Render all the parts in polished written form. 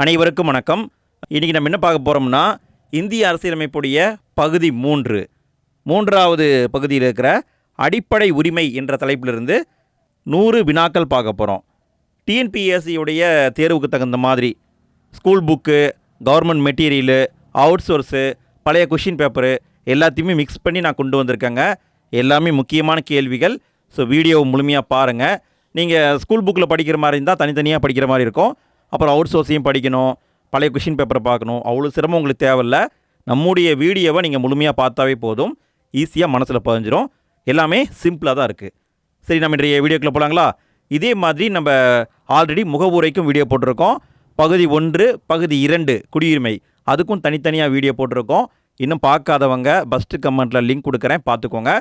அனைவருக்கும் வணக்கம். இன்றைக்கி நம்ம என்ன பார்க்க போகிறோம்னா, இந்திய அரசியலமைப்புடைய பகுதி 3 மூன்றாவது பகுதியில் இருக்கிற அடிப்படை உரிமை என்ற தலைப்பிலிருந்து 100 வினாக்கள் பார்க்க போகிறோம். டிஎன்பிஎஸ்சியுடைய தேர்வுக்கு தகுந்த மாதிரி school book, government material, out source, பழைய கொஷின் பேப்பரு எல்லாத்தையுமே மிக்ஸ் பண்ணி நான் கொண்டு வந்திருக்கேங்க. எல்லாமே முக்கியமான கேள்விகள். ஸோ வீடியோவை முழுமையாக பாருங்கள். நீங்கள் ஸ்கூல் புக்கில் படிக்கிற மாதிரி இருந்தால் தனித்தனியாக படிக்கிற மாதிரி இருக்கும். அப்புறம் அவுட் சோர்ஸையும் படிக்கணும், பழைய கொஷின் பேப்பரை பார்க்கணும். அவ்வளோ சிரமம் உங்களுக்கு தேவையில்லை. நம்முடைய வீடியோவை நீங்கள் முழுமையாக பார்த்தாவே போதும், ஈஸியாக மனசில் பதிஞ்சிரும். எல்லாமே சிம்பிளாக தான் இருக்குது. சரி, நம்ம இன்றைய வீடியோக்குள்ளே போகலாங்களா? இதே மாதிரி நம்ம ஆல்ரெடி முகவுரைக்கும் வீடியோ போட்டிருக்கோம். பகுதி 1, பகுதி 2 குடியுரிமை, அதுக்கும் தனித்தனியாக வீடியோ போட்டிருக்கோம். இன்னும் பார்க்காதவங்க ஃபஸ்ட்டு கமெண்ட்டில் லிங்க் கொடுக்குறேன், பார்த்துக்கோங்க.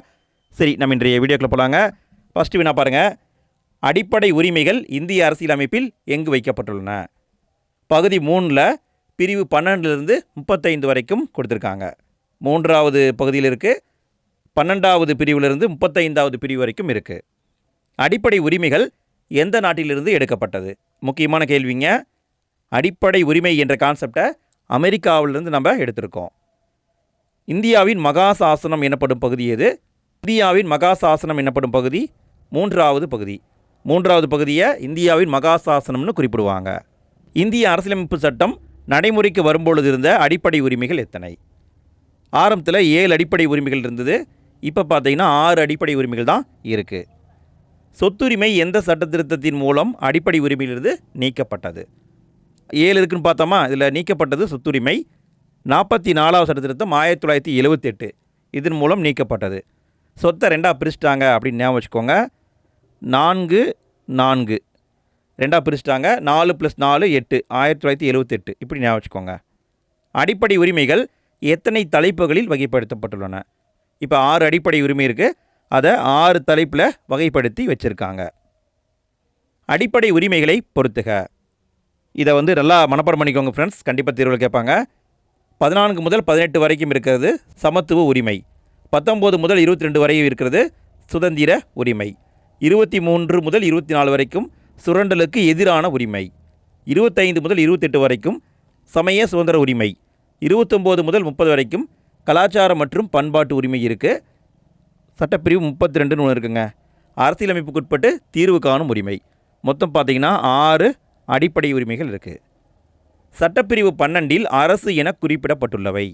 சரி, நம்ம இன்றைய வீடியோக்குள்ளே போகலாங்க. ஃபஸ்ட்டு வினா பாருங்கள். அடிப்படை உரிமைகள் இந்திய அரசியலமைப்பில் எங்கு வைக்கப்பட்டுள்ளன? பகுதி 3ல் பிரிவு 12லிருந்து 35 வரைக்கும் கொடுத்துருக்காங்க. 3வது பகுதியில் இருக்குது. 12வது பிரிவிலிருந்து 35வது பிரிவு வரைக்கும் இருக்குது. அடிப்படை உரிமைகள் எந்த நாட்டிலிருந்து எடுக்கப்பட்டது? முக்கியமான கேள்விங்க. அடிப்படை உரிமை என்ற கான்செப்டை அமெரிக்காவிலிருந்து நம்ம எடுத்திருக்கோம். இந்தியாவின் மகாசாசனம் எனப்படும் பகுதி எது? இந்தியாவின் மகாசாசனம் எனப்படும் பகுதி 3வது பகுதி. 3வது பகுதியை இந்தியாவின் மகாசாசனம்னு குறிப்பிடுவாங்க. இந்திய அரசியலமைப்பு சட்டம் நடைமுறைக்கு வரும்பொழுது இருந்த அடிப்படை உரிமைகள் எத்தனை? ஆரம்பத்தில் 7 அடிப்படை உரிமைகள் இருந்தது. இப்போ பார்த்தீங்கன்னா 6 அடிப்படை உரிமைகள் தான் இருக்குது. சொத்துரிமை எந்த சட்ட திருத்தத்தின் மூலம் அடிப்படை உரிமையிலிருந்து நீக்கப்பட்டது? 7 இருக்குன்னு பார்த்தோமா, இதில் நீக்கப்பட்டது சொத்துரிமை. 44வது சட்ட திருத்தம் 1978, இதன் மூலம் நீக்கப்பட்டது. சொத்தை 2ஆக பிரிச்சிட்டாங்க அப்படின்னு ஞாபகம் வச்சுக்கோங்க. 4 2ஆக பிரிச்சிட்டாங்க. 4 + 4 8, 1978 இப்படி ஞாபகம் வச்சுக்கோங்க. அடிப்படை உரிமைகள் எத்தனை தலைப்புகளில் வகைப்படுத்தப்பட்டுள்ளன? இப்போ 6 அடிப்படை உரிமை இருக்குது. அதை 6 தலைப்பில் வகைப்படுத்தி வச்சுருக்காங்க. அடிப்படை உரிமைகளை பொறுத்துக. இதை நல்லா மனப்பாடம் பண்ணிக்கோங்க ஃப்ரெண்ட்ஸ், கண்டிப்பாக தேர்வில் கேட்பாங்க. 14 முதல் 18 வரைக்கும் இருக்கிறது சமத்துவ உரிமை. 19 முதல் 22 வரையும் இருக்கிறது சுதந்திர உரிமை. 23 முதல் 24 வரைக்கும் சுரண்டலுக்கு எதிரான உரிமை. 25 முதல் 28 வரைக்கும் சமய சுதந்திர உரிமை. 29 முதல் 30 வரைக்கும் கலாச்சார மற்றும் பண்பாட்டு உரிமை இருக்குது. சட்டப்பிரிவு 32ன்னு ஒன்று இருக்குங்க. அரசியலமைப்புக்குட்பட்டு தீர்வு காணும் உரிமை. மொத்தம் பார்த்திங்கன்னா 6 அடிப்படை உரிமைகள் இருக்குது. சட்டப்பிரிவு 12ல் அரசு என குறிப்பிடப்பட்டுள்ளவை.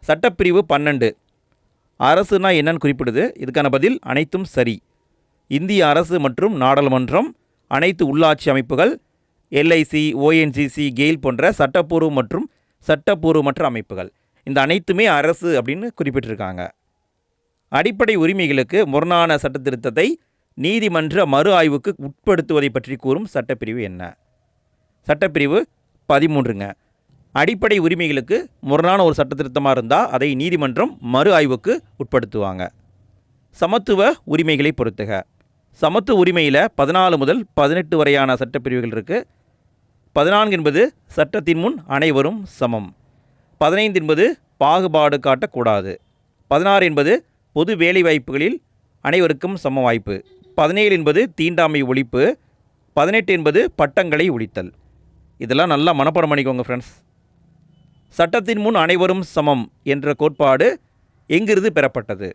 சட்டப்பிரிவு 12 அரசுனா என்னன்னு குறிப்பிடுது. இதுக்கான பதில் அனைத்தும் சரி. இந்திய அரசு மற்றும் நாடாளுமன்றம், அனைத்து உள்ளாட்சி அமைப்புகள், எல்ஐசி, ஓஎன்ஜிசி, கெயில் போன்ற சட்டப்பூர்வ மற்றும் சட்டப்பூர்வமற்ற அமைப்புகள், இந்த அனைத்துமே அரசு அப்படின்னு குறிப்பிட்டிருக்காங்க. அடிப்படை உரிமைகளுக்கு முரணான சட்ட திருத்தத்தை நீதிமன்ற மறு ஆய்வுக்கு உட்படுத்துவதை பற்றி கூறும் சட்டப்பிரிவு என்ன? சட்டப்பிரிவு 13ங்க. அடிப்படை உரிமைகளுக்கு முரணான ஒரு சட்ட திருத்தமாக இருந்தால் அதை நீதிமன்றம் மறு ஆய்வுக்கு உட்படுத்துவாங்க. சமத்துவ உரிமைகளை பொறுத்துக. சமத்துவ உரிமையில் 14 முதல் 18 வரையான சட்டப்பிரிவுகள் இருக்குது. 14 என்பது சட்டத்தின் முன் அனைவரும் சமம். 15 என்பது பாகுபாடு காட்டக்கூடாது. 16 என்பது பொது வேலைவாய்ப்புகளில் அனைவருக்கும் சம வாய்ப்பு. 17 என்பது தீண்டாமை ஒழிப்பு. 18 என்பது பட்டங்களை ஒழித்தல். இதெல்லாம் நல்லா மனப்பாடம் பண்ணிக்கோங்க ஃப்ரெண்ட்ஸ். சட்டத்தின் முன் அனைவரும் சமம் என்ற கோட்பாடு எங்கிருந்து பெறப்பட்டது?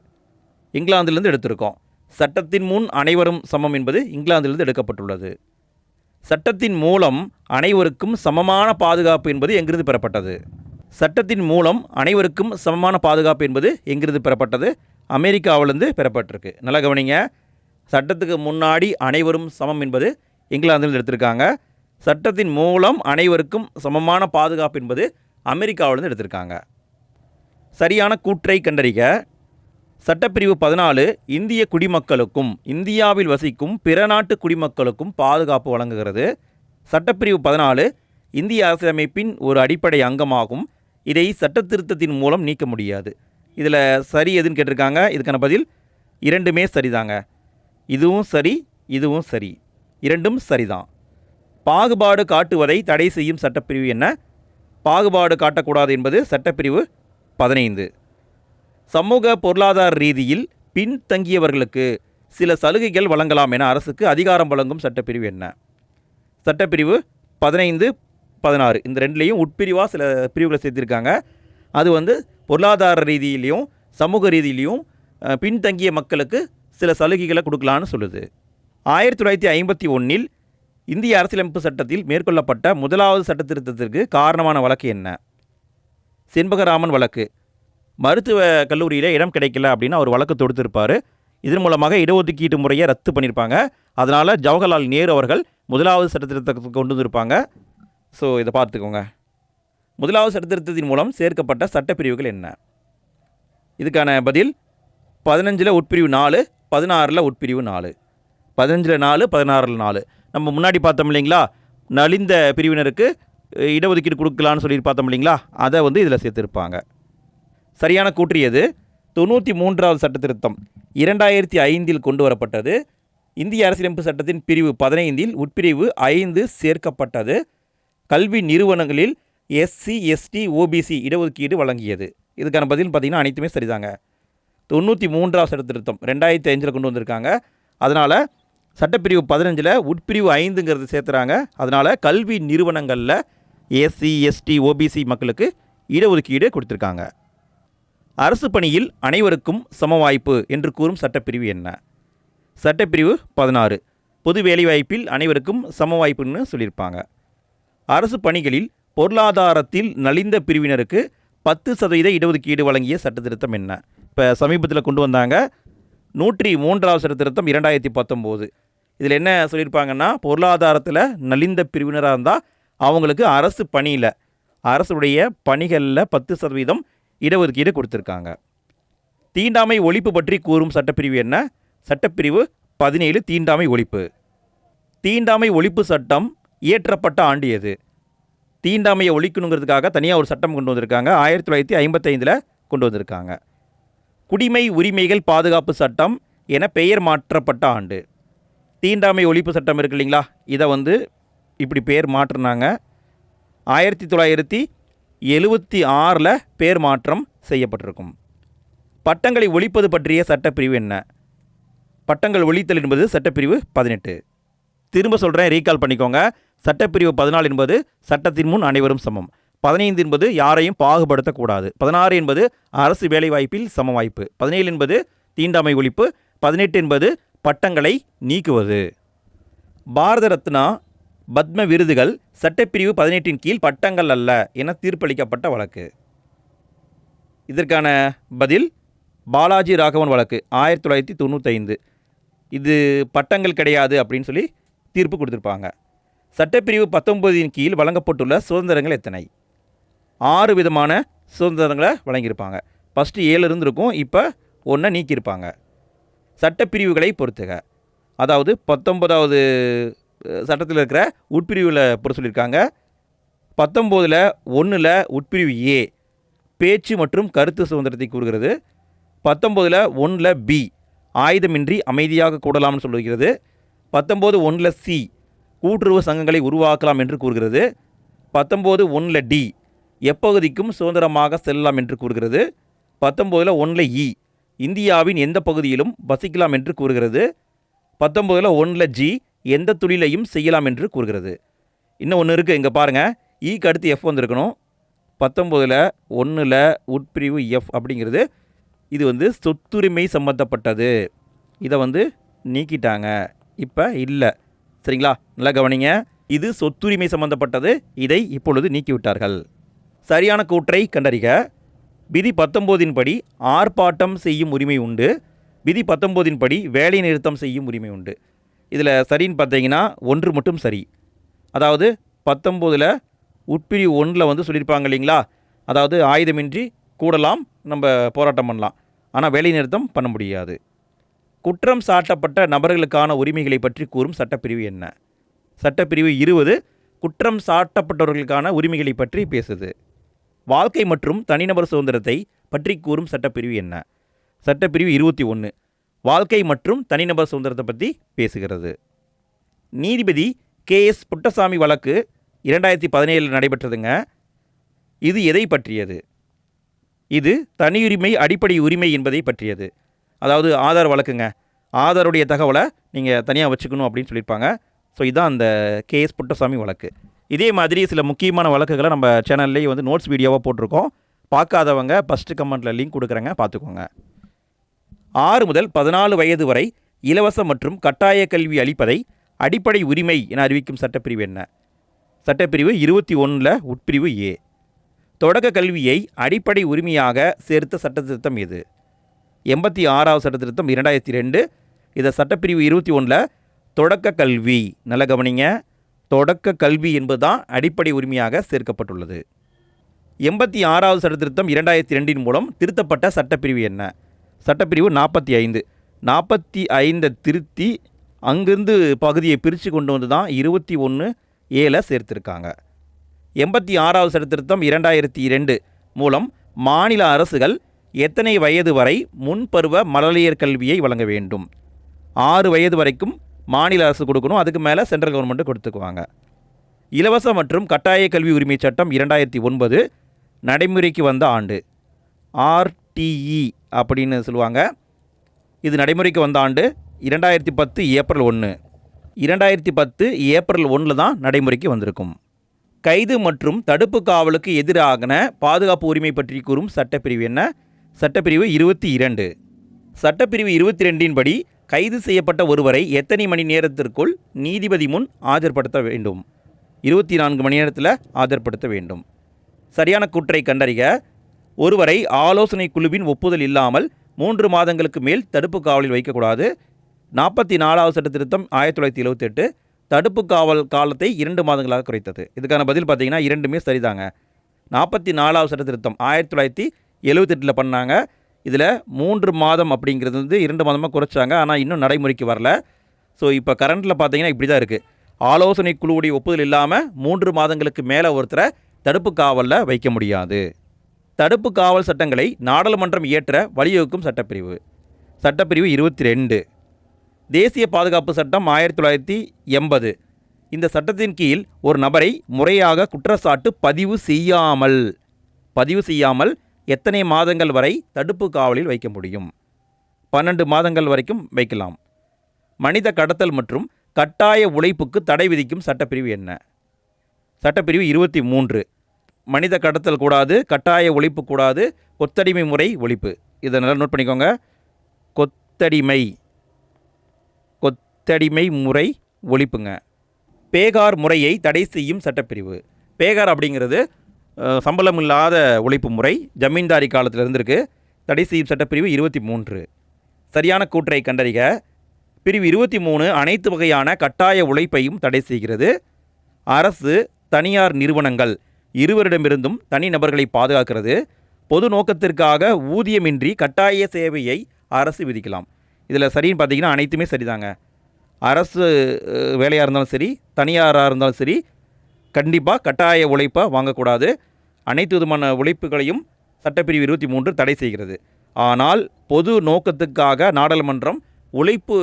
இங்கிலாந்திலிருந்து எடுத்திருக்கோம். சட்டத்தின் முன் அனைவரும் சமம் என்பது இங்கிலாந்திலிருந்து எடுக்கப்பட்டுள்ளது. சட்டத்தின் மூலம் அனைவருக்கும் சமமான பாதுகாப்பு என்பது எங்கிருந்து பெறப்பட்டது? சட்டத்தின் மூலம் அனைவருக்கும் சமமான பாதுகாப்பு என்பது எங்கிருந்து பெறப்பட்டது? அமெரிக்காவிலிருந்து பெறப்பட்டிருக்கு. நல்லா கவனிங்க. சட்டத்துக்கு முன்னாடி அனைவரும் சமம் என்பது இங்கிலாந்திலிருந்து எடுத்திருக்காங்க. சட்டத்தின் மூலம் அனைவருக்கும் சமமான பாதுகாப்பு என்பது அமெரிக்காவிலிருந்து எடுத்திருக்காங்க. சரியான கூற்றை கண்டறிக. சட்டப்பிரிவு 14 இந்திய குடிமக்களுக்கும் இந்தியாவில் வசிக்கும் பிற நாட்டு குடிமக்களுக்கும் பாதுகாப்பு வழங்குகிறது. சட்டப்பிரிவு 14 இந்திய அரசியலமைப்பின் ஒரு அடிப்படை அங்கமாகும். இதை சட்ட திருத்தத்தின் மூலம் நீக்க முடியாது. இதில் சரி எதுன்னு கேட்டிருக்காங்க. இதுக்கான பதில் இரண்டுமே சரிதாங்க. இதுவும் சரி, இதுவும் சரி, இரண்டும் சரிதான். பாகுபாடு காட்டுவதை தடை செய்யும் சட்டப்பிரிவு என்ன? பாகுபாடு காட்டக்கூடாது என்பது சட்டப்பிரிவு 15. சமூக பொருளாதார ரீதியில் பின்தங்கியவர்களுக்கு சில சலுகைகள் வழங்கலாம் என அரசுக்கு அதிகாரம் வழங்கும் சட்டப்பிரிவு என்ன? சட்டப்பிரிவு 15 16 இந்த ரெண்டுலேயும் உட்பிரிவாக சில பிரிவுகளை சேர்த்திருக்காங்க. அது வந்து பொருளாதார ரீதியிலையும் சமூக ரீதியிலையும் பின்தங்கிய மக்களுக்கு சில சலுகைகளை கொடுக்கலான்னு சொல்லுது. 1951 இந்திய அரசியலமைப்பு சட்டத்தில் மேற்கொள்ளப்பட்ட முதலாவது சட்ட திருத்தத்திற்கு காரணமான வழக்கு என்ன? செண்பகராமன் வழக்கு. மருத்துவ கல்லூரியில் இடம் கிடைக்கல அப்படின்னு அவர் வழக்கு தொடுத்திருப்பார். இதன் மூலமாக இடஒதுக்கீட்டு முறையை ரத்து பண்ணியிருப்பாங்க. அதனால் ஜவஹர்லால் நேரு அவர்கள் முதலாவது சட்ட திருத்தத்தை கொண்டு வந்திருப்பாங்க. ஸோ இதை பார்த்துக்கோங்க. முதலாவது சட்ட திருத்தத்தின் மூலம் சேர்க்கப்பட்ட சட்டப்பிரிவுகள் என்ன? இதுக்கான பதில் 15 உட்பிரிவு 4, 16 உட்பிரிவு 4. 15 4, 16 4. நம்ம முன்னாடி பார்த்தோம் இல்லைங்களா, நலிந்த பிரிவினருக்கு இடஒதுக்கீடு கொடுக்கலான்னு சொல்லி பார்த்தோம் இல்லைங்களா, அதை வந்து இதில் சேர்த்துருப்பாங்க. சரியான கூற்றியது 93வது சட்ட திருத்தம் 2005 கொண்டு வரப்பட்டது. இந்திய அரசியலமைப்பு சட்டத்தின் பிரிவு 15 உட்பிரிவு 5 சேர்க்கப்பட்டது. கல்வி நிறுவனங்களில் SC ST OBC இடஒதுக்கீடு வழங்கியது. இதுக்கான பதில் பார்த்திங்கன்னா அனைத்துமே சரிதாங்க. 93வது சட்ட திருத்தம் 2005 கொண்டு வந்திருக்காங்க. அதனால் சட்டப்பிரிவு 15 உட்பிரிவு 5ங்கிறது சேர்த்துறாங்க. அதனால் கல்வி நிறுவனங்களில் SC ST OBC மக்களுக்கு இடஒதுக்கீடு கொடுத்துருக்காங்க. அரசு பணியில் அனைவருக்கும் சம வாய்ப்பு என்று கூறும் சட்டப்பிரிவு என்ன? சட்டப்பிரிவு 16 பொது வேலைவாய்ப்பில் அனைவருக்கும் சம வாய்ப்புன்னு சொல்லியிருப்பாங்க. அரசு பணிகளில் பொருளாதாரத்தில் நலிந்த பிரிவினருக்கு 10% இடஒதுக்கீடு வழங்கிய சட்ட திருத்தம் என்ன? இப்போ சமீபத்தில் கொண்டு வந்தாங்க 103வது சட்ட திருத்தம் 2019. இதில் என்ன சொல்லியிருப்பாங்கன்னா, பொருளாதாரத்தில் நலிந்த பிரிவினராக இருந்தால் அவங்களுக்கு அரசு பணியில் அரசுடைய பணிகளில் 10% இடஒதுக்கீடு கொடுத்துருக்காங்க. தீண்டாமை ஒழிப்பு பற்றி கூறும் சட்டப்பிரிவு என்ன? சட்டப்பிரிவு 17 தீண்டாமை ஒழிப்பு. தீண்டாமை ஒழிப்பு சட்டம் இயற்றப்பட்ட ஆண்டு எது? தீண்டாமையை ஒழிக்கணுங்கிறதுக்காக தனியாக ஒரு சட்டம் கொண்டு வந்திருக்காங்க. 1955 கொண்டு வந்திருக்காங்க. குடிமை உரிமைகள் பாதுகாப்பு சட்டம் என பெயர் மாற்றப்பட்ட ஆண்டு. தீண்டாமை ஒழிப்பு சட்டம் இருக்கு இல்லைங்களா, இதை வந்து இப்படி பேர் மாற்றினாங்க. 1976 பேர் மாற்றம் செய்யப்பட்டிருக்கும். பட்டங்களை ஒழிப்பது பற்றிய சட்டப்பிரிவு என்ன? பட்டங்கள் ஒழித்தல் என்பது சட்டப்பிரிவு 18. திரும்ப சொல்கிறேன், ரீகால் பண்ணிக்கோங்க. சட்டப்பிரிவு 14 என்பது சட்டத்தின் முன் அனைவரும் சமம். 15 என்பது யாரையும் பாகுபடுத்தக்கூடாது. 16 என்பது அரசு வேலைவாய்ப்பில் சம வாய்ப்பு. 17 என்பது தீண்டாமை ஒழிப்பு. 18 என்பது பட்டங்களை நீக்குவது. பாரத ரத்னா பத்ம விருதுகள் சட்டப்பிரிவு 18 கீழ் பட்டங்கள் அல்ல என தீர்ப்பளிக்கப்பட்ட வழக்கு. இதற்கான பதில் பாலாஜி ராகவன் வழக்கு 1995. இது பட்டங்கள் கிடையாது அப்படின்னு சொல்லி தீர்ப்பு கொடுத்துருப்பாங்க. சட்டப்பிரிவு 19 கீழ் வழங்கப்பட்டுள்ள சுதந்திரங்கள் எத்தனை? 6 விதமான சுதந்திரங்களை வழங்கியிருப்பாங்க. ஃபஸ்ட்டு 7 இருந்திருக்கும், இப்போ 1 நீக்கியிருப்பாங்க. சட்டப்பிரிவுகளை பொறுத்துக. அதாவது 19வது சட்டத்தில் இருக்கிற உட்பிரிவில் பொறுத்து சொல்லியிருக்காங்க. 19 1 உட்பிரிவு A பேச்சு மற்றும் கருத்து சுதந்திரத்தை கூறுகிறது. 19 1 B ஆயுதமின்றி அமைதியாக கூடலாம்னு சொல்லுகிறது. 19 1 C கூட்டுறவு சங்கங்களை உருவாக்கலாம் என்று கூறுகிறது. 19 1 D எப்பகுதிக்கும் சுதந்திரமாக செல்லலாம் என்று கூறுகிறது. 19 1 E இந்தியாவின் எந்த பகுதியிலும் வசிக்கலாம் என்று கூறுகிறது. 19 1 G எந்த தொழிலையும் செய்யலாம் என்று கூறுகிறது. இன்னும் ஒன்று இருக்குது, இங்கே பாருங்கள், ஈக்கு அடுத்து F வந்திருக்கணும். 19 1 உட்பிரிவு F அப்படிங்கிறது இது வந்து சொத்துரிமை சம்மந்தப்பட்டது. இதை வந்து நீக்கிட்டாங்க, இப்போ இல்லை. சரிங்களா, நல்லா கவனிங்க. இது சொத்துரிமை சம்மந்தப்பட்டது, இதை இப்பொழுது நீக்கிவிட்டார்கள். சரியான கூற்றை கண்டறிக. விதி 19 படி ஆர்ப்பாட்டம் செய்யும் உரிமை உண்டு. விதி 19 படி வேலை நிறுத்தம் செய்யும் உரிமை உண்டு. இதில் சரின்னு பார்த்தீங்கன்னா 1 மட்டும் சரி. அதாவது 19 உட்பிரிவு 1 வந்து சொல்லியிருப்பாங்க இல்லைங்களா, அதாவது ஆயுதமின்றி கூடலாம், நம்ம போராட்டம் பண்ணலாம், ஆனால் வேலை நிறுத்தம் பண்ண முடியாது. குற்றம் சாட்டப்பட்ட நபர்களுக்கான உரிமைகளை பற்றி கூறும் சட்டப்பிரிவு என்ன? சட்டப்பிரிவு 20 குற்றம் சாட்டப்பட்டவர்களுக்கான உரிமைகளை பற்றி பேசுது. வாழ்க்கை மற்றும் தனிநபர் சுதந்திரத்தை பற்றி கூறும் சட்டப்பிரிவு என்ன? சட்டப்பிரிவு 21 வாழ்க்கை மற்றும் தனிநபர் சுதந்திரத்தை பற்றி பேசுகிறது. நீதிபதி KS புட்டசாமி வழக்கு 2017 நடைபெற்றதுங்க. இது எதை பற்றியது? இது தனியுரிமை அடிப்படை உரிமை என்பதை பற்றியது. அதாவது ஆதார் வழக்குங்க. ஆதாருடைய தகவலை நீங்கள் தனியாக வச்சுக்கணும் அப்படின்னு சொல்லியிருப்பாங்க. ஸோ இதுதான் அந்த KS புட்டசாமி வழக்கு. இதே மாதிரி சில முக்கியமான வழக்குகளை நம்ம சேனல்லேயே வந்து நோட்ஸ் வீடியோவாக போட்டிருக்கோம். பார்க்காதவங்க ஃபஸ்ட்டு கமெண்ட்டில் லிங்க் கொடுக்குறேங்க, பார்த்துக்கோங்க. 6 முதல் 14 வயது வரை இலவச மற்றும் கட்டாய கல்வி அளிப்பதை அடிப்படை உரிமை என அறிவிக்கும் சட்டப்பிரிவு என்ன? சட்டப்பிரிவு 21 உட்பிரிவு ஏ. தொடக்க கல்வியை அடிப்படை உரிமையாக சேர்த்த சட்டத்திருத்தம் எது? 86வது சட்டத்திருத்தம் 2002. இதை சட்டப்பிரிவு 21 தொடக்க கல்வி, நல்ல கவனிங்க, தொடக்க கல்வி என்பது தான் அடிப்படை உரிமையாக சேர்க்கப்பட்டுள்ளது. 86வது சட்டத்திருத்தம் 2002 மூலம் திருத்தப்பட்ட சட்டப்பிரிவு என்ன? சட்டப்பிரிவு 45. 45 திருத்தி அங்கிருந்து பகுதியை பிரித்து கொண்டு வந்து தான் 21 சேர்த்திருக்காங்க. 86வது சட்டத்திருத்தம் 2002 மூலம் மாநில அரசுகள் எத்தனை வயது வரை முன்பருவ மழலையர் கல்வியை வழங்க வேண்டும்? 6 வயது வரைக்கும் மாநில அரசு கொடுக்கணும், அதுக்கு மேலே சென்ட்ரல் கவர்மெண்ட்டு கொடுத்துக்குவாங்க. இலவச மற்றும் கட்டாய கல்வி உரிமை சட்டம் 2009 நடைமுறைக்கு வந்த ஆண்டு. ஆர்டிஇ அப்படின்னு சொல்லுவாங்க. இது நடைமுறைக்கு வந்த ஆண்டு 2010 ஏப்ரல் 1. 2010 ஏப்ரல் 1 தான் நடைமுறைக்கு வந்திருக்கும். கைது மற்றும் தடுப்பு காவலுக்கு எதிரான பாதுகாப்பு உரிமை பற்றி கூறும் சட்டப்பிரிவு என்ன? சட்டப்பிரிவு 22. சட்டப்பிரிவு 22 படி கைது செய்யப்பட்ட ஒருவரை எத்தனை மணி நேரத்திற்குள் நீதிபதி முன் ஆஜர்படுத்த வேண்டும்? 24 மணி நேரத்தில் ஆஜர்படுத்த வேண்டும். சரியான கூற்றை கண்டறிக. ஒருவரை ஆலோசனை குழுவின் ஒப்புதல் இல்லாமல் 3 மாதங்களுக்கு மேல் தடுப்பு காவலில் வைக்கக்கூடாது. 44வது சட்ட திருத்தம் 1978 தடுப்பு காவல் காலத்தை 2 மாதங்களாக குறைத்தது. இதுக்கான பதில் பார்த்தீங்கன்னா இரண்டுமே சரிதாங்க. 44வது சட்ட திருத்தம் 1978 பண்ணாங்க. இதில் 3 மாதம் அப்படிங்கிறது வந்து 2 மாதமாக குறைச்சாங்க. ஆனால் இன்னும் நடைமுறைக்கு வரல. ஸோ இப்போ கரண்ட்டில் பார்த்தீங்கன்னா இப்படி தான் இருக்குது. ஆலோசனை குழுவுடைய ஒப்புதல் இல்லாமல் 3 மாதங்களுக்கு மேலே ஒருத்தரை தடுப்பு காவலில் வைக்க முடியாது. தடுப்பு காவல் சட்டங்களை நாடாளுமன்றம் இயற்ற வழிவகுக்கும் சட்டப்பிரிவு. சட்டப்பிரிவு 22. தேசிய பாதுகாப்பு சட்டம் 1980. இந்த சட்டத்தின் கீழ் ஒரு நபரை முறையாக குற்றச்சாட்டு பதிவு செய்யாமல் எத்தனை மாதங்கள் வரை தடுப்பு காவலில் வைக்க முடியும்? 12 மாதங்கள் வரைக்கும் வைக்கலாம். மனித கடத்தல் மற்றும் கட்டாய உழைப்புக்கு தடை விதிக்கும் சட்டப்பிரிவு என்ன? சட்டப்பிரிவு 23. மனித கடத்தல் கூடாது, கட்டாய உழைப்பு கூடாது, கொத்தடிமை முறை ஒழிப்பு. இதை நல்லா நோட் பண்ணிக்கோங்க. கொத்தடிமை முறை ஒழிப்புங்க. பேகார் முறையை தடை செய்யும் சட்டப்பிரிவு. பேகார் அப்படிங்கிறது சம்பளம் இல்லாத உழைப்பு முறை, ஜமீன்தாரி காலத்தில் இருந்திருக்கு. தடை செய்யும் சட்டப்பிரிவு 23. சரியான கூற்றை கண்டறிக. பிரிவு 23 அனைத்து வகையான கட்டாய உழைப்பையும் தடை செய்கிறது. அரசு தனியார் நிறுவனங்கள் இருவரிடமிருந்தும் தனிநபர்களை பாதுகாக்கிறது. பொது நோக்கத்திற்காக ஊதியமின்றி கட்டாய சேவையை அரசு விதிக்கலாம். இதில் சரின்னு பார்த்தீங்கன்னா அனைத்துமே சரிதாங்க. அரசு வேலையாக இருந்தாலும் சரி, தனியாராக இருந்தாலும் சரி, கண்டிப்பாக கட்டாய உழைப்பை வாங்கக்கூடாது. அனைத்து விதமான உழைப்புகளையும் சட்டப்பிரிவு 23 தடை செய்கிறது. ஆனால் பொது நோக்கத்துக்காக நாடாளுமன்றம் உழைப்பு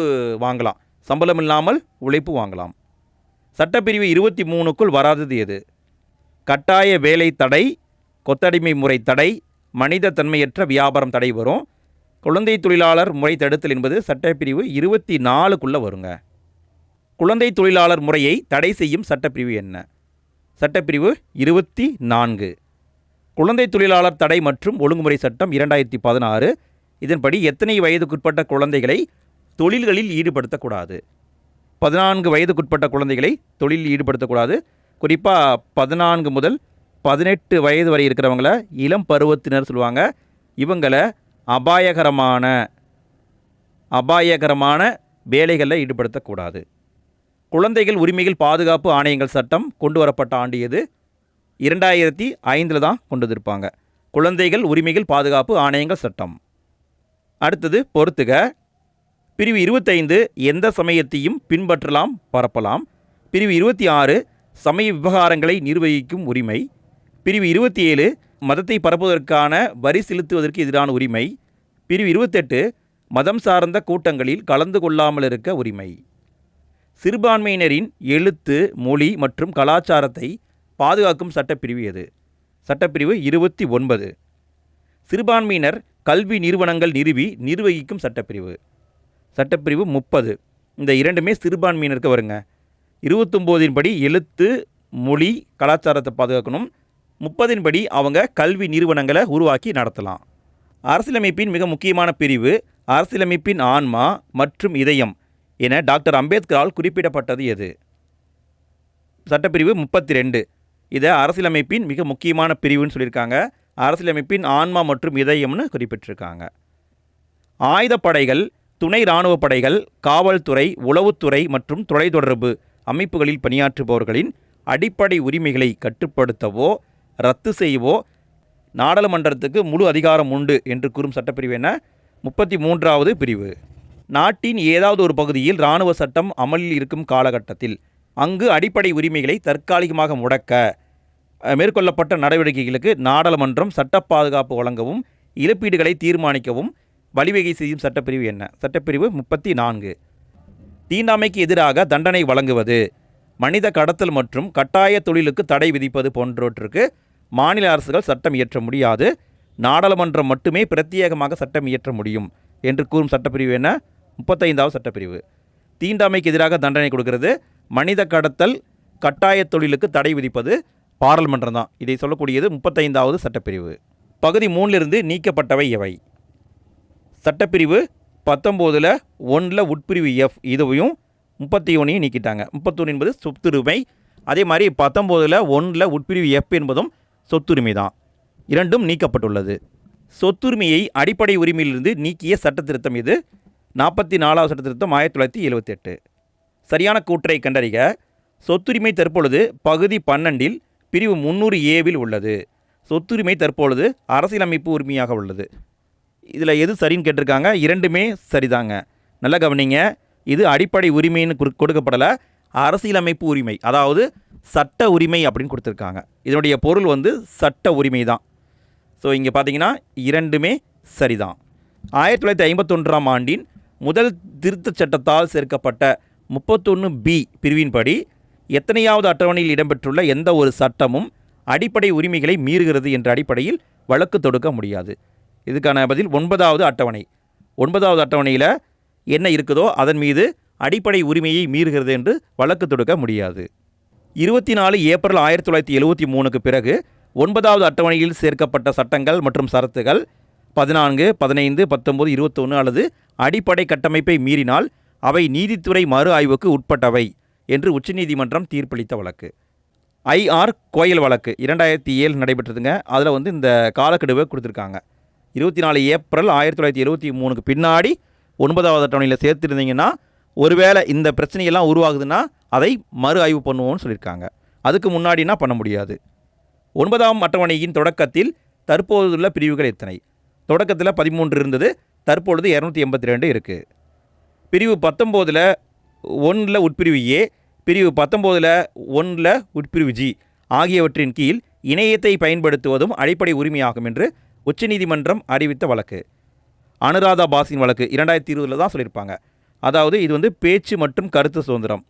வாங்கலாம், சம்பளம் இல்லாமல் உழைப்பு வாங்கலாம். சட்டப்பிரிவு 23க்குள் வராதது எது? கட்டாய வேலை தடை, கொத்தடிமை முறை தடை, மனித தன்மையற்ற வியாபாரம் தடை வரும். குழந்தை தொழிலாளர் முறை தடுத்தல் என்பது சட்டப்பிரிவு 24க்குள்ளே வருங்க. குழந்தை தொழிலாளர் முறையை தடை செய்யும் சட்டப்பிரிவு என்ன? சட்டப்பிரிவு 24. குழந்தை தொழிலாளர் தடை மற்றும் ஒழுங்குமுறை சட்டம் 2016. இதன்படி எத்தனை வயதுக்குட்பட்ட குழந்தைகளை தொழில்களில் ஈடுபடுத்தக்கூடாது? 14 வயதுக்குட்பட்ட குழந்தைகளை தொழிலில் ஈடுபடுத்தக்கூடாது. குறிப்பாக 14 முதல் 18 வயது வரை இருக்கிறவங்கள இளம் பருவத்தினர் சொல்லுவாங்க. இவங்களை அபாயகரமான வேலைகளில் ஈடுபடுத்தக்கூடாது. குழந்தைகள் உரிமைகள் பாதுகாப்பு ஆணையங்கள் சட்டம் கொண்டு வரப்பட்ட ஆண்டு எது? 2005 தான் கொண்டு வந்திருப்பாங்க. குழந்தைகள் உரிமைகள் பாதுகாப்பு ஆணையங்கள் சட்டம். அடுத்தது பொறுத்துக. பிரிவு 25 எந்த சமயத்தையும் பின்பற்றலாம், பரப்பலாம். பிரிவு 26 சமய விவகாரங்களை நிர்வகிக்கும் உரிமை. பிரிவு 27 மதத்தை பரப்புவதற்கான வரி செலுத்துவதற்கு எதிரான உரிமை. பிரிவு 28 மதம் சார்ந்த கூட்டங்களில் கலந்து கொள்ளாமல் இருக்க உரிமை. சிறுபான்மையினரின் எழுத்து, மொழி மற்றும் கலாச்சாரத்தை பாதுகாக்கும் சட்டப்பிரிவு எது? சட்டப்பிரிவு 29. சிறுபான்மையினர் கல்வி நிறுவனங்கள் நிர்வகிக்கும் சட்டப்பிரிவு. சட்டப்பிரிவு 30. இந்த இரண்டுமே சிறுபான்மையினருக்கு வருங்க. 29 படி எழுத்து, மொழி கலாச்சாரத்தை பாதுகாக்கணும். 30 படி அவங்க கல்வி நிறுவனங்களை உருவாக்கி நடத்தலாம். அரசியலமைப்பின் மிக முக்கியமான பிரிவு அரசியலமைப்பின் ஆன்மா மற்றும் இதயம் என டாக்டர் அம்பேத்கரால் குறிப்பிடப்பட்டது எது? சட்டப்பிரிவு 32. இதை அரசியலமைப்பின் மிக முக்கியமான பிரிவுன்னு சொல்லியிருக்காங்க. அரசியலமைப்பின் ஆன்மா மற்றும் இதயம்னு குறிப்பிட்டிருக்காங்க. ஆயுதப்படைகள், துணை இராணுவ படைகள், காவல்துறை, உளவுத்துறை மற்றும் தொலைத்தொடர்பு அமைப்புகளில் பணியாற்றுபவர்களின் அடிப்படை உரிமைகளை கட்டுப்படுத்தவோ ரத்து செய்யவோ நாடாளுமன்றத்துக்கு முழு அதிகாரம் உண்டு என்று கூறும் சட்டப்பிரிவு என்ன? 33வது பிரிவு. நாட்டின் ஏதாவது ஒரு பகுதியில் இராணுவ சட்டம் அமலில் இருக்கும் காலகட்டத்தில் அங்கு அடிப்படை உரிமைகளை தற்காலிகமாக முடக்க மேற்கொள்ளப்பட்ட நடவடிக்கைகளுக்கு நாடாளுமன்றம் சட்ட பாதுகாப்பு வழங்கவும் இழப்பீடுகளை தீர்மானிக்கவும் வழிவகை செய்யும் சட்டப்பிரிவு என்ன? சட்டப்பிரிவு 34. தீண்டாமைக்கு எதிராக தண்டனை வழங்குவது, மனித கடத்தல் மற்றும் கட்டாய தொழிலுக்கு தடை விதிப்பது போன்றவற்றுக்கு மாநில அரசுகள் சட்டம் இயற்ற முடியாது. நாடாளுமன்றம் மட்டுமே பிரத்யேகமாக சட்டம் இயற்ற முடியும் என்று கூறும் சட்டப்பிரிவு என்ன? 35வது சட்டப்பிரிவு. தீண்டாமைக்கு எதிராக தண்டனை கொடுக்கிறது, மனித கடத்தல், கட்டாய தொழிலுக்கு தடை விதிப்பது பாராளுமன்றம் தான். இதை சொல்லக்கூடியது 35வது சட்டப்பிரிவு. பகுதி 3லிருந்து நீக்கப்பட்டவை எவை? சட்டப்பிரிவு 19ல் 1ல் உட்பிரிவு எஃப் இதுவையும் 31 நீக்கிட்டாங்க. 31 என்பது சொத்துரிமை. அதே மாதிரி 19ல் 1ல் உட்பிரிவு எஃப் என்பதும் சொத்துரிமை தான். இரண்டும் நீக்கப்பட்டுள்ளது. சொத்துரிமையை அடிப்படை உரிமையிலிருந்து நீக்கிய சட்ட திருத்தம் இது? 44வது சட்ட திருத்தம் 1978. சரியான கூற்றை கண்டறிக. சொத்துரிமை தற்பொழுது பகுதி 12ல் பிரிவு 300A உள்ளது. சொத்துரிமை தற்பொழுது அரசியலமைப்பு உரிமையாக உள்ளது. இதில் எது சரின்னு கேட்டிருக்காங்க? இரண்டுமே சரிதாங்க. நல்லா கவனிங்க. இது அடிப்படை உரிமைன்னு கொடுக்கப்படலை, அரசியலமைப்பு உரிமை, அதாவது சட்ட உரிமை அப்படின்னு கொடுத்துருக்காங்க. இதனுடைய பொருள் சட்ட உரிமை தான். ஸோ இங்கே பார்த்தீங்கன்னா இரண்டுமே சரிதான். 1951ஆம் ஆண்டின் முதல் திருத்தச் சட்டத்தால் சேர்க்கப்பட்ட 31B பிரிவின்படி எத்தனையாவது அட்டவணையில் இடம்பெற்றுள்ள எந்த ஒரு சட்டமும் அடிப்படை உரிமைகளை மீறுகிறது என்ற அடிப்படையில் வழக்கு தொடுக்க முடியாது. இதுக்கான பதில் 9வது அட்டவணை. 9வது அட்டவணையில் என்ன இருக்குதோ அதன் மீது அடிப்படை உரிமையை மீறுகிறது என்று வழக்கு தொடுக்க முடியாது. 24 ஏப்ரல் 1973க்கு பிறகு 9வது அட்டவணையில் சேர்க்கப்பட்ட சட்டங்கள் மற்றும் சரத்துகள் 14, 15, 19, 21 அல்லது அடிப்படை கட்டமைப்பை மீறினால் அவை நீதித்துறை மறு ஆய்வுக்கு உட்பட்டவை என்று உச்சநீதிமன்றம் தீர்ப்பளித்த வழக்கு. IR கோயல் வழக்கு 2007 நடைபெற்றதுங்க. அதில் இந்த காலக்கெடுவை கொடுத்துருக்காங்க. 24 ஏப்ரல் 1973க்கு பின்னாடி 9வது அட்டவணையில் சேர்த்துருந்தீங்கன்னா ஒருவேளை இந்த பிரச்சனையெல்லாம் உருவாகுதுன்னா அதை மறு ஆய்வு பண்ணுவோம்னு சொல்லியிருக்காங்க. அதுக்கு முன்னாடினா பண்ண முடியாது. 9ஆம் அட்டவணையின் தொடக்கத்தில் தற்போதுள்ள பிரிவுகள் எத்தனை? தொடக்கத்தில் 13 இருந்தது, தற்பொழுது 282 இருக்குது. பிரிவு 19ல் 1ல் உட்பிரிவு ஏ, பிரிவு 19ல் 1ல் உட்பிரிவு ஜி ஆகியவற்றின் கீழ் இணையத்தை பயன்படுத்துவதும் அடிப்படை உரிமையாகும் என்று உச்சநீதிமன்றம் அறிவித்த வழக்கு. அனுராதா பாஸின் வழக்கு 2020 தான் சொல்லியிருப்பாங்க. அதாவது இது பேச்சு மற்றும் கருத்து சுதந்திரம்.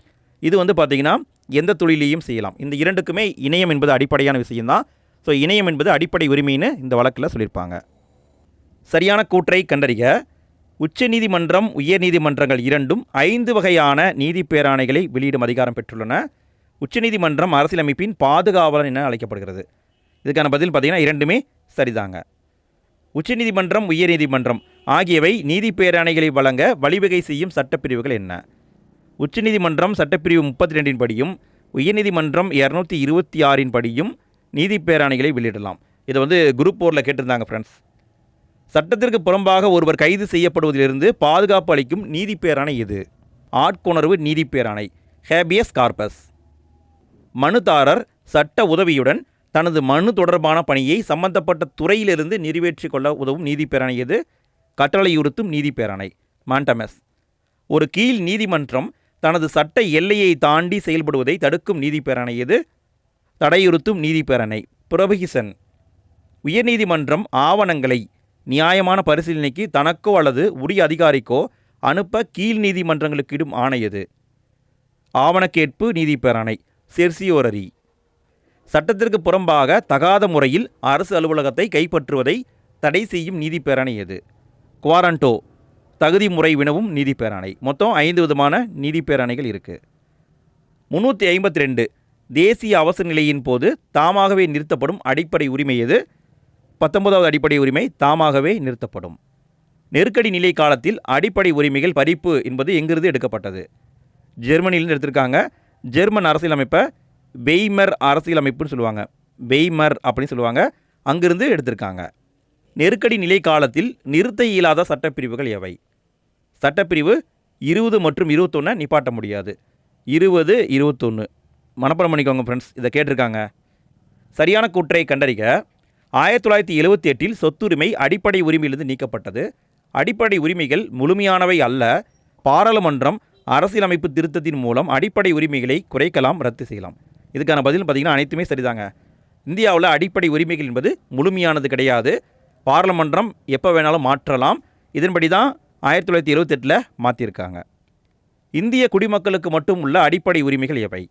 இது பார்த்திங்கன்னா எந்த தொழிலையும் செய்யலாம். இந்த இரண்டுக்குமே இணையம் என்பது அடிப்படையான விஷயம்தான். ஸோ இணையம் என்பது அடிப்படை உரிமைன்னு இந்த வழக்கில் சொல்லியிருப்பாங்க. சரியான கூற்றை கண்டறிக. உச்சநீதிமன்றம், உயர்நீதிமன்றங்கள் இரண்டும் 5 வகையான நீதி பேராணைகளை வெளியிடும் அதிகாரம் பெற்றுள்ளன. உச்சநீதிமன்றம் அரசியலமைப்பின் பாதுகாவலன் என அழைக்கப்படுகிறது. இதுக்கான பதில் பார்த்திங்கன்னா இரண்டுமே சரிதாங்க. உச்சநீதிமன்றம், உயர்நீதிமன்றம் ஆகியவை நீதி பேராணைகளை வழங்க வழிவகை செய்யும் சட்டப்பிரிவுகள் என்ன? உச்சநீதிமன்றம் சட்டப்பிரிவு 32 படியும் உயர்நீதிமன்றம் 226 படியும் நீதி பேராணைகளை வெளியிடலாம். இதை குரூப் 4ல் கேட்டிருந்தாங்க ஃப்ரெண்ட்ஸ். சட்டத்திற்கு புறம்பாக ஒருவர் கைது செய்யப்படுவதிலிருந்து பாதுகாப்பு அளிக்கும் நீதி பேராணை எது? ஆட்கொணர்வு நீதி பேராணை, ஹேபியஸ் கார்பஸ். மனுதாரர் சட்ட உதவியுடன் தனது மனு தொடர்பான பணியை சம்பந்தப்பட்ட துறையிலிருந்து நிறைவேற்றிக் கொள்ள உதவும் நீதி பேராணை எது? கட்டளையுறுத்தும் நீதி பேராணை, மாண்டமஸ். ஒரு கீழ் நீதிமன்றம் தனது சட்ட எல்லையை தாண்டி செயல்படுவதை தடுக்கும் நீதி பேராணை எது? தடையுறுத்தும் நீதி பேராணை, புரோஹிபிஷன். உயர்நீதிமன்றம் ஆவணங்களை நியாயமான பரிசீலனைக்கு தனக்கோ அல்லது உரிய அதிகாரிக்கோ அனுப்ப கீழ் நீதிமன்றங்களுக்கு இடும் ஆணை எது? ஆவணக்கேட்பு நீதி பேராணை, செர்சியோரரி. சட்டத்திற்கு புறம்பாக தகாத முறையில் அரசு அலுவலகத்தை கைப்பற்றுவதை தடை செய்யும் நீதி பேராணை எது? குவாரண்டோ, தகுதி முறை வினவும் நீதி பேராணை. மொத்தம் 5 விதமான நீதி பேராணைகள் இருக்குது. 352 தேசிய அவசர நிலையின் போது தாமாகவே நிறுத்தப்படும் அடிப்படை உரிமை எது? 19வது அடிப்படை உரிமை தாமாகவே நிறுத்தப்படும். நெருக்கடி நிலை காலத்தில் அடிப்படை உரிமைகள் பறிப்பு என்பது எங்கிருந்து எடுக்கப்பட்டது? ஜெர்மனியிலிருந்து எடுத்திருக்காங்க. ஜெர்மன் அரசியலமைப்பை வெய்மர் அரசியலமைப்புன்னு சொல்லுவாங்க. வெய்மர் அப்படின்னு சொல்லுவாங்க. அங்கிருந்து எடுத்திருக்காங்க. நெருக்கடி நிலை காலத்தில் நிறுத்த இயலாத சட்டப்பிரிவுகள் எவை? சட்டப்பிரிவு 20 மற்றும் 21 நிப்பாட்ட முடியாது. 20, 21 மனப்பாடம் பண்ணிக்கோங்க ஃப்ரெண்ட்ஸ். இதை கேட்டிருக்காங்க. சரியான கூற்றை கண்டறிக. 1978 சொத்துரிமை அடிப்படை உரிமையிலிருந்து நீக்கப்பட்டது. அடிப்படை உரிமைகள் முழுமையானவை அல்ல. பாராளுமன்றம் அரசியலமைப்பு திருத்தத்தின் மூலம் அடிப்படை உரிமைகளை குறைக்கலாம், ரத்து செய்யலாம். இதுக்கான பதில் பார்த்திங்கன்னா அனைத்துமே சரிதாங்க. இந்தியாவில் அடிப்படை உரிமைகள் என்பது முழுமையானது கிடையாது. பாராளுமன்றம் எப்போ வேணாலும் மாற்றலாம். இதன்படி தான் 1978 மாற்றியிருக்காங்க. இந்திய குடிமக்களுக்கு மட்டும் உள்ள அடிப்படை உரிமைகள் எவை?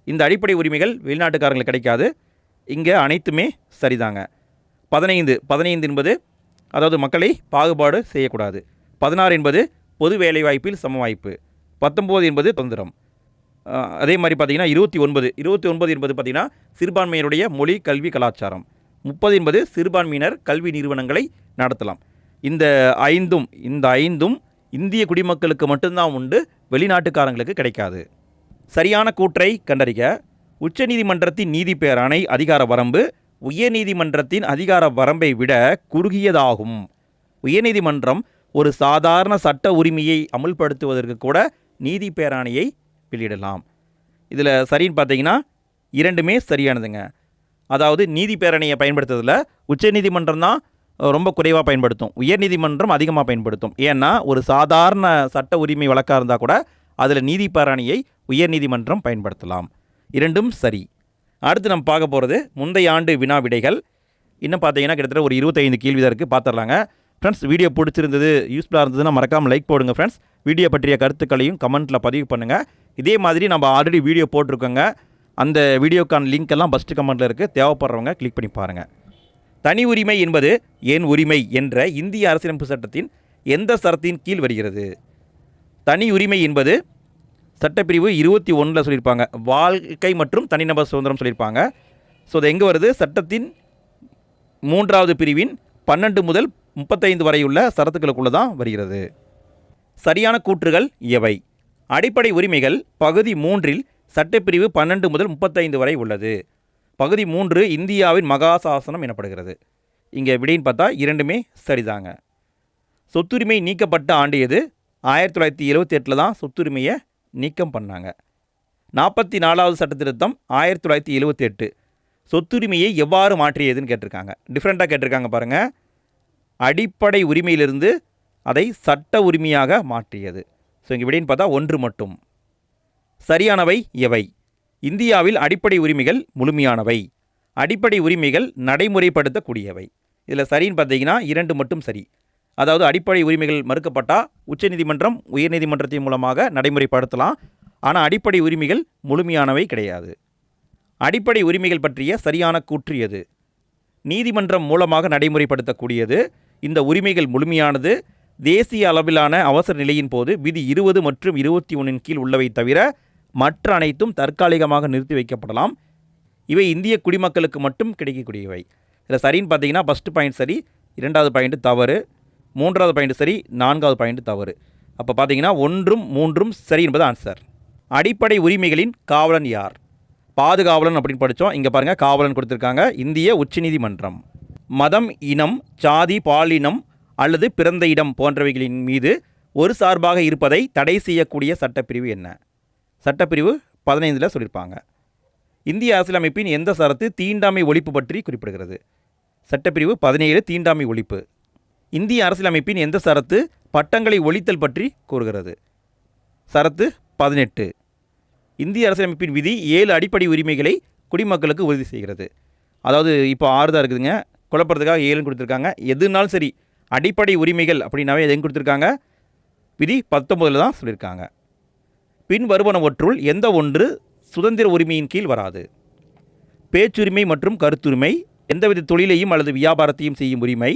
இந்த அடிப்படை உரிமைகள் வெளிநாட்டுக்காரங்களுக்கு கிடைக்காது. இங்கே அனைத்துமே சரிதாங்க. 15 என்பது அதாவது மக்களை பாகுபாடு செய்யக்கூடாது. 16 என்பது பொது வேலைவாய்ப்பில் சமவாய்ப்பு. 19 என்பது சுதந்திரம். அதே மாதிரி பார்த்திங்கன்னா 29 என்பது பார்த்திங்கன்னா சிறுபான்மையினுடைய மொழி, கல்வி, கலாச்சாரம். 30 என்பது சிறுபான்மையினர் கல்வி நிறுவனங்களை நடத்தலாம். இந்த ஐந்தும் இந்திய குடிமக்களுக்கு மட்டும்தான் உண்டு, வெளிநாட்டுக்காரங்களுக்கு கிடைக்காது. சரியான கூற்றை கண்டறிக. உச்சநீதிமன்றத்தின் நீதி பேராணை அதிகார வரம்பு உயர்நீதிமன்றத்தின் அதிகார வரம்பை விட குறுகியதாகும். உயர்நீதிமன்றம் ஒரு சாதாரண சட்ட உரிமையை அமுல்படுத்துவதற்கு கூட நீதி பேராணையை வெளியிடலாம். இதில் சரின்னு பார்த்தீங்கன்னா இரண்டுமே சரியானதுங்க. அதாவது நீதி பேரணையை பயன்படுத்துறதுல உச்சநீதிமன்றம் தான் ரொம்ப குறைவாக பயன்படுத்தும், உயர்நீதிமன்றம் அதிகமாக பயன்படுத்தும். ஏன்னா ஒரு சாதாரண சட்ட உரிமை வழக்காக இருந்தால் கூட அதில் நீதி பேரணையை உயர்நீதிமன்றம் பயன்படுத்தலாம். இரண்டும் சரி. அடுத்து நம்ம பார்க்க போகிறது முந்தைய ஆண்டு வினா விடைகள். இன்னும் பார்த்தீங்கன்னா கிட்டத்தட்ட ஒரு 25 கேள்வி தான் இருக்குது, பார்த்துடலாங்க. ஃப்ரெண்ட்ஸ், வீடியோ பிடிச்சிருந்தது, யூஸ்ஃபுல்லாக இருந்ததுன்னா மறக்காமல் லைக் போடுங்க ஃப்ரெண்ட்ஸ். வீடியோ பற்றிய கருத்துக்களையும் கமெண்ட்டில் பதிவு பண்ணுங்கள். இதே மாதிரி நம்ம ஆல்ரெடி வீடியோ போட்டிருக்கோங்க. அந்த வீடியோக்கான லிங்க் எல்லாம் ஃபஸ்ட்டு கமெண்ட்டில் இருக்குது, தேவைப்படுறவங்க கிளிக் பண்ணி பாருங்கள். தனி உரிமை என்பது என் உரிமை என்ற இந்திய அரசியலமைப்பு சட்டத்தின் எந்த சரத்தின் கீழ் வருகிறது? தனி உரிமை என்பது சட்டப்பிரிவு 21 சொல்லியிருப்பாங்க. வாழ்க்கை மற்றும் தனிநபர் சுதந்திரம் சொல்லியிருப்பாங்க. ஸோ அது எங்கே வருது? சட்டத்தின் 3வது பிரிவின் 12 முதல் 35 வரையுள்ள சரத்துக்களுக்குள்ளே தான் வருகிறது. சரியான கூற்றுகள் எவை? அடிப்படை உரிமைகள் பகுதி 3 சட்டப்பிரிவு 12 முதல் 35 வரை உள்ளது. பகுதி 3 இந்தியாவின் மகாசாசனம் எனப்படுகிறது. இங்கே விடைன்னு பார்த்தா இரண்டுமே சரிதாங்க. சொத்துரிமை நீக்கப்பட்ட ஆண்டு எது? 1978 தான் சொத்துரிமையை நீக்கம் பண்ணாங்க. 44வது சட்ட திருத்தம் 1978 சொத்துரிமையை எவ்வாறு மாற்றியதுன்னு கேட்டிருக்காங்க. டிஃப்ரெண்ட்டாக கேட்டிருக்காங்க பாருங்கள். அடிப்படை உரிமையிலிருந்து அதை சட்ட உரிமையாக மாற்றியது. ஸோ இங்கே விடைன்னு பார்த்தா 1 மட்டும். சரியானவை எவை? இந்தியாவில் அடிப்படை உரிமைகள் முழுமையானவை. அடிப்படை உரிமைகள் நடைமுறைப்படுத்தக்கூடியவை. இதில் சரின்னு பார்த்தீங்கன்னா 2 மட்டும் சரி. அதாவது அடிப்படை உரிமைகள் மறுக்கப்பட்டால் உச்சநீதிமன்றம் உயர்நீதிமன்றத்தின் மூலமாக நடைமுறைப்படுத்தலாம். ஆனால் அடிப்படை உரிமைகள் முழுமையானவை கிடையாது. அடிப்படை உரிமைகள் பற்றிய சரியான கூற்று எது? நீதிமன்றம் மூலமாக நடைமுறைப்படுத்தக்கூடியது. இந்த உரிமைகள் முழுமையானது. தேசிய அளவிலான அவசர நிலையின் போது விதி 20 மற்றும் 21 கீழ் உள்ளவை தவிர மற்ற அனைத்தும் தற்காலிகமாக நிறுத்தி வைக்கப்படலாம். இவை இந்திய குடிமக்களுக்கு மட்டும் கிடைக்கக்கூடியவை. இதில் சரின்னு பார்த்தீங்கன்னா ஃபஸ்ட்டு பாயிண்ட் சரி, 2வது பாயிண்ட் தவறு, 3வது பாயிண்ட் சரி, 4வது பாயிண்ட் தவறு. அப்போ பார்த்தீங்கன்னா 1ம் 3ம் சரி என்பது ஆன்சர். அடிப்படை உரிமைகளின் காவலன் யார்? பாதுகாவலன் அப்படின்னு படித்தோம். இங்கே பாருங்கள், காவலன் கொடுத்துருக்காங்க, இந்திய உச்சநீதிமன்றம். மதம், இனம், சாதி, பாலினம் அல்லது பிறந்த இடம் போன்றவைகளின் மீது ஒரு சார்பாக இருப்பதை தடை செய்யக்கூடிய சட்டப்பிரிவு என்ன? சட்டப்பிரிவு 15 சொல்லியிருப்பாங்க. இந்திய அரசியலமைப்பின் எந்த சரத்து தீண்டாமை ஒழிப்பு பற்றி குறிப்பிடுகிறது? சட்டப்பிரிவு 17 தீண்டாமை ஒழிப்பு. இந்திய அரசியலமைப்பின் எந்த சரத்து பட்டங்களை ஒழித்தல் பற்றி கூறுகிறது? சரத்து 18. இந்திய அரசியலமைப்பின் விதி 7 அடிப்படை உரிமைகளை குடிமக்களுக்கு உறுதி செய்கிறது. அதாவது இப்போ 6 தான் இருக்குதுங்க, குழப்பறதுக்காக 7 கொடுத்துருக்காங்க. எதுனாலும் சரி அடிப்படை உரிமைகள் அப்படின்னாவே எதுவும் கொடுத்துருக்காங்க? விதி 19 தான் சொல்லியிருக்காங்க. பின் வருவனவற்றுள் எந்த ஒன்று சுதந்திர உரிமையின் கீழ் வராது? பேச்சுரிமை மற்றும் கருத்துரிமை, எந்தவித தொழிலையும் அல்லது வியாபாரத்தையும் செய்யும் உரிமை,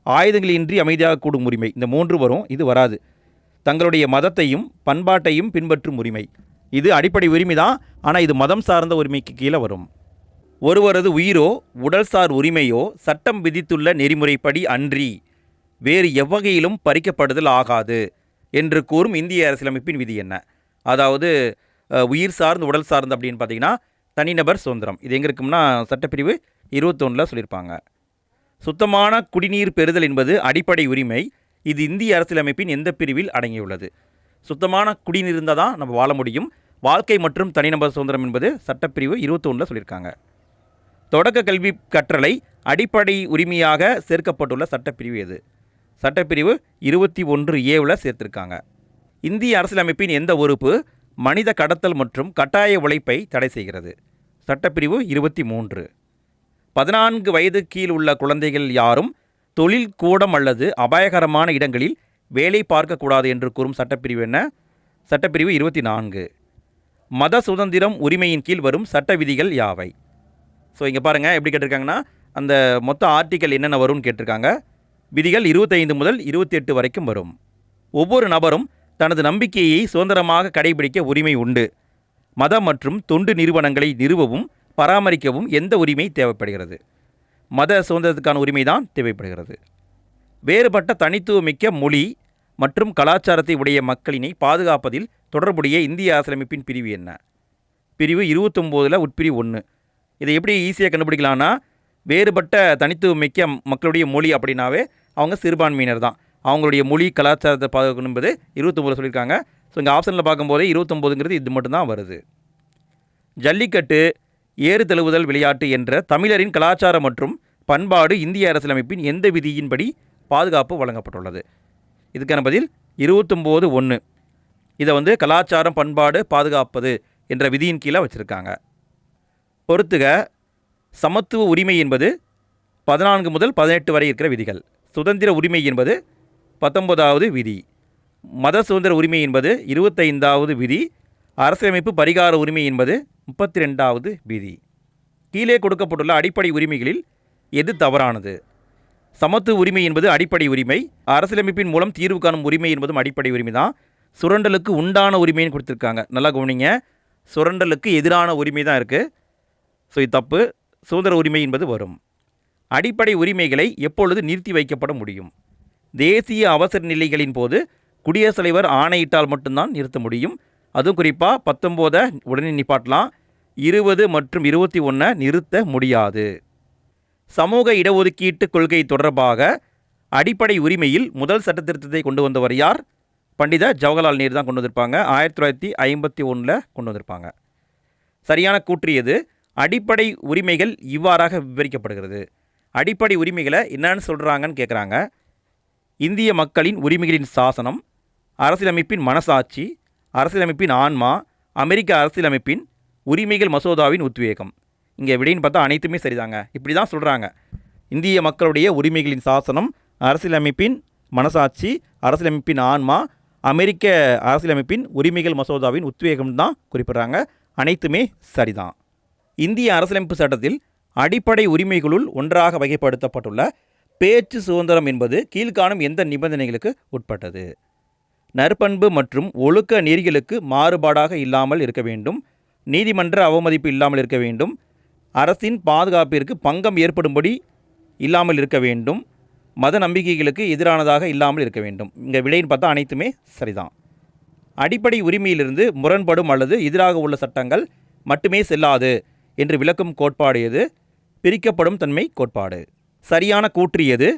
ஆயுதங்களின்றி அமைதியாக கூடும் உரிமை, இந்த 3 வரும், இது வராது. தங்களுடைய மதத்தையும் பண்பாட்டையும் பின்பற்றும் உரிமை, இது அடிப்படை உரிமை தான், ஆனால் இது மதம் சார்ந்த உரிமைக்கு கீழே வரும். ஒருவரது உயிரோ உடல்சார் உரிமையோ சட்டம் விதித்துள்ள நெறிமுறைப்படி அன்றி வேறு எவ்வகையிலும் பறிக்கப்படுதல் ஆகாது என்று கூறும் இந்திய அரசியலமைப்பின் விதி என்ன? அதாவது உயிர் சார்ந்து உடல் சார்ந்து அப்படின்னு பார்த்தீங்கன்னா தனிநபர் சுதந்திரம். இது எங்கே இருக்கும்னா சட்டப்பிரிவு 21 சொல்லியிருப்பாங்க. சுத்தமான குடிநீர் பெறுதல் என்பது அடிப்படை உரிமை. இது இந்திய அரசியலமைப்பின் எந்த பிரிவில் அடங்கியுள்ளது? சுத்தமான குடிநீர் இருந்தால் தான் நம்ம வாழ முடியும். வாழ்க்கை மற்றும் தனிநபர் சுதந்திரம் என்பது சட்டப்பிரிவு 21 சொல்லியிருக்காங்க. தொடக்க கல்வி கற்றலை அடிப்படை உரிமையாக சேர்க்கப்பட்டுள்ள சட்டப்பிரிவு எது? சட்டப்பிரிவு 21A சேர்த்திருக்காங்க. இந்திய அரசியலமைப்பின் எந்த உறுப்பு மனித கடத்தல் மற்றும் கட்டாய உழைப்பை தடை செய்கிறது? சட்டப்பிரிவு 23. 14 வயது கீழ் உள்ள குழந்தைகள் யாரும் தொழில் கூடம் அல்லது அபாயகரமான இடங்களில் வேலை பார்க்கக்கூடாது என்று கூறும் சட்டப்பிரிவு என்ன? சட்டப்பிரிவு 24. மத சுதந்திரம் உரிமையின் கீழ் வரும் சட்ட விதிகள் யாவை? ஸோ இங்கே பாருங்கள் எப்படி கேட்டிருக்காங்கன்னா அந்த மொத்த ஆர்டிக்கல் என்னென்ன வரும்னு கேட்டிருக்காங்க. விதிகள் 25 முதல் 28 வரைக்கும் வரும். ஒவ்வொரு நபரும் தனது நம்பிக்கையை சுதந்திரமாக கடைபிடிக்க உரிமை உண்டு. மத மற்றும் தொண்டு நிறுவனங்களை நிறுவவும் பராமரிக்கவும் எந்த உரிமை தேவைப்படுகிறது? மத சுதந்திரத்துக்கான உரிமை தான் தேவைப்படுகிறது. வேறுபட்ட தனித்துவமிக்க மொழி மற்றும் கலாச்சாரத்தை உடைய மக்களினை பாதுகாப்பதில் தொடர்புடைய இந்திய அரசியலமைப்பின் பிரிவு என்ன? பிரிவு 29 உட்பிரிவு 1. இதை எப்படி ஈஸியாக கண்டுபிடிக்கலான்னா, வேறுபட்ட தனித்துவமிக்க மக்களுடைய மொழி அப்படின்னாவே அவங்க சிறுபான்மையினர் தான். அவங்களுடைய மொழி கலாச்சாரத்தை பாதுகாக்கணும் என்பது 29 சொல்லியிருக்காங்க. ஸோ இங்கே ஆப்ஷனில் பார்க்கும்போதே 29ங்கிறது இது மட்டும்தான் வருது. ஜல்லிக்கட்டு, ஏறு தழுவுதல் விளையாட்டு என்ற தமிழரின் கலாச்சாரம் மற்றும் பண்பாடு இந்திய அரசியலமைப்பின் எந்த விதியின்படி பாதுகாப்பு வழங்கப்பட்டுள்ளது? இதுக்கான பதில் 29(1). இதை கலாச்சாரம் பண்பாடு பாதுகாப்பது என்ற விதியின் கீழே வச்சுருக்காங்க. பொறுத்துக, சமத்துவ உரிமை என்பது 14 முதல் 18 வரை இருக்கிற விதிகள். சுதந்திர உரிமை என்பது 19வது விதி. மத சுதந்திர உரிமை என்பது 25வது விதி. அரசியலமைப்பு பரிகார உரிமை என்பது 32வது விதி. கீழே கொடுக்கப்பட்டுள்ள அடிப்படை உரிமைகளில் எது தவறானது? சமத்துவ உரிமை என்பது அடிப்படை உரிமை. அரசியலமைப்பின் மூலம் தீர்வு காணும் உரிமை என்பதும் அடிப்படை உரிமை தான். சுரண்டலுக்கு உண்டான உரிமைன்னு கொடுத்துருக்காங்க. நல்லா கவனிங்க, சுரண்டலுக்கு எதிரான உரிமை தான் இருக்குது. ஸோ இது தப்பு. சுதந்திர உரிமை என்பது வரும். அடிப்படை உரிமைகளை எப்பொழுது நிறுத்தி வைக்கப்பட முடியும்? தேசிய அவசர நிலைகளின் போது குடியரசுத் தலைவர் ஆணையிட்டால் மட்டும்தான் நிறுத்த முடியும். அதுவும் குறிப்பாக 19 உடனே நிப்பாட்டலாம், 20 மற்றும் 21 நிறுத்த முடியாது. சமூக இடஒதுக்கீட்டு கொள்கை தொடர்பாக அடிப்படை உரிமையில் முதல் சட்ட திருத்தத்தை கொண்டு வந்தவர் யார்? பண்டித ஜவஹர்லால் நேரு தான் கொண்டு வந்திருப்பாங்க. 1951 கொண்டு வந்திருப்பாங்க. சரியான கூற்று எது? அடிப்படை உரிமைகள் இவ்வாறாக விவரிக்கப்படுகிறது. அடிப்படை உரிமைகளை என்னன்னு சொல்கிறாங்கன்னு கேட்குறாங்க. இந்திய மக்களின் உரிமைகளின் சாசனம், அரசியலமைப்பின் மனசாட்சி, அரசியலமைப்பின் ஆன்மா, அமெரிக்க அரசியலமைப்பின் உரிமைகள் மசோதாவின் உத்வேகம். இங்கே விடைன்னு பார்த்தா அனைத்துமே சரிதாங்க. இப்படி தான் சொல்கிறாங்க. இந்திய மக்களுடைய உரிமைகளின் சாசனம், அரசியலமைப்பின் மனசாட்சி, அரசியலமைப்பின் ஆன்மா, அமெரிக்க அரசியலமைப்பின் உரிமைகள் மசோதாவின் உத்வேகம் தான் குறிப்பிட்றாங்க. அனைத்துமே சரிதான். இந்திய அரசியலமைப்பு சட்டத்தில் அடிப்படை உரிமைகளுள் ஒன்றாக வகைப்படுத்தப்பட்டுள்ள பேச்சு சுதந்திரம் என்பது கீழ்காணும் எந்த நிபந்தனைகளுக்கு உட்பட்டது? நற்பண்பு மற்றும் ஒழுக்க நெறிகளுக்கு மாறுபாடாக இல்லாமல் இருக்க வேண்டும், நீதிமன்ற அவமதிப்பு இல்லாமல் இருக்க வேண்டும், அரசின் பாதுகாப்பிற்கு பங்கம் ஏற்படும்படி இல்லாமல் இருக்க வேண்டும், மத நம்பிக்கைகளுக்கு எதிரானதாக இல்லாமல் இருக்க வேண்டும். இங்கே விடைன்னு பார்த்தா அனைத்துமே சரிதான். அடிப்படை உரிமையிலிருந்து முரண்படும் அல்லது எதிராக உள்ள சட்டங்கள் மட்டுமே செல்லாது என்று விளக்கும் கோட்பாடு எது? பிரிக்கப்படும் தன்மை கோட்பாடு. சரியான கூற்று எது?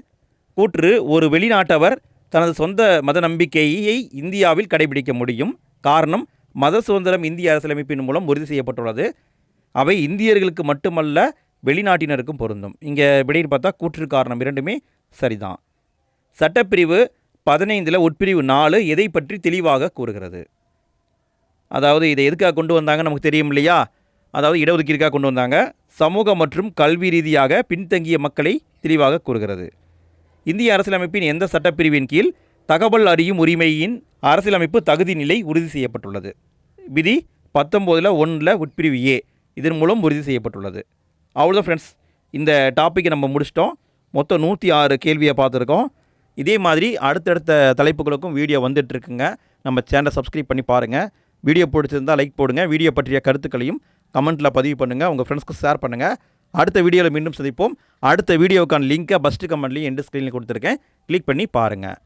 கூற்று, ஒரு வெளிநாட்டவர் தனது சொந்த மத நம்பிக்கையை இந்தியாவில் கடைபிடிக்க முடியும். காரணம், மத சுதந்திரம் இந்திய அரசியலமைப்பின் மூலம் உறுதி செய்யப்பட்டுள்ளது. அவை இந்தியர்களுக்கு மட்டுமல்ல வெளிநாட்டினருக்கும் பொருந்தும். இங்கே விடைன்னு பார்த்தா கூற்று காரணம் இரண்டுமே சரிதான். சட்டப்பிரிவு 15 உட்பிரிவு 4 எதை பற்றி தெளிவாக கூறுகிறது? அதாவது இதை எதுக்காக கொண்டு வந்தாங்க நமக்கு தெரியும் இல்லையா? அதாவது இடஒதுக்கீடுக்காக கொண்டு வந்தாங்க. சமூக மற்றும் கல்வி ரீதியாக பின்தங்கிய மக்களை தெளிவாக கூறுகிறது. இந்திய அரசியலமைப்பின் எந்த சட்டப்பிரிவின் கீழ் தகவல் அறியும் உரிமையின் அரசியலமைப்பு தகுதி நிலை உறுதி செய்யப்பட்டுள்ளது? விதி 19(1) உட்பிரிவு A. இதன் மூலம் உறுதி செய்யப்பட்டுள்ளது. அவ்வளோதான் ஃப்ரெண்ட்ஸ், இந்த டாப்பிக்கை நம்ம முடிச்சிட்டோம். மொத்தம் 106 கேள்வியை பார்த்துருக்கோம். இதே மாதிரி அடுத்தடுத்த தலைப்புகளுக்கும் வீடியோ வந்துட்டுருக்குங்க. நம்ம சேனலை சப்ஸ்கிரைப் பண்ணி பாருங்கள். வீடியோ பிடிச்சிருந்தால் லைக் போடுங்க. வீடியோ பற்றிய கருத்துக்களையும் கமெண்ட்டில் பதிவு பண்ணுங்கள். உங்கள் ஃப்ரெண்ட்ஸ்க்கு ஷேர் பண்ணுங்கள். அடுத்த வீடியோவில் மீண்டும் சந்திப்போம். அடுத்த வீடியோக்கான லிங்க்கை ஃபஸ்ட்டு கமெண்ட்லேயும் எண்டு ஸ்க்ரீனில் கொடுத்துருக்கேன். கிளிக் பண்ணி பாருங்கள்.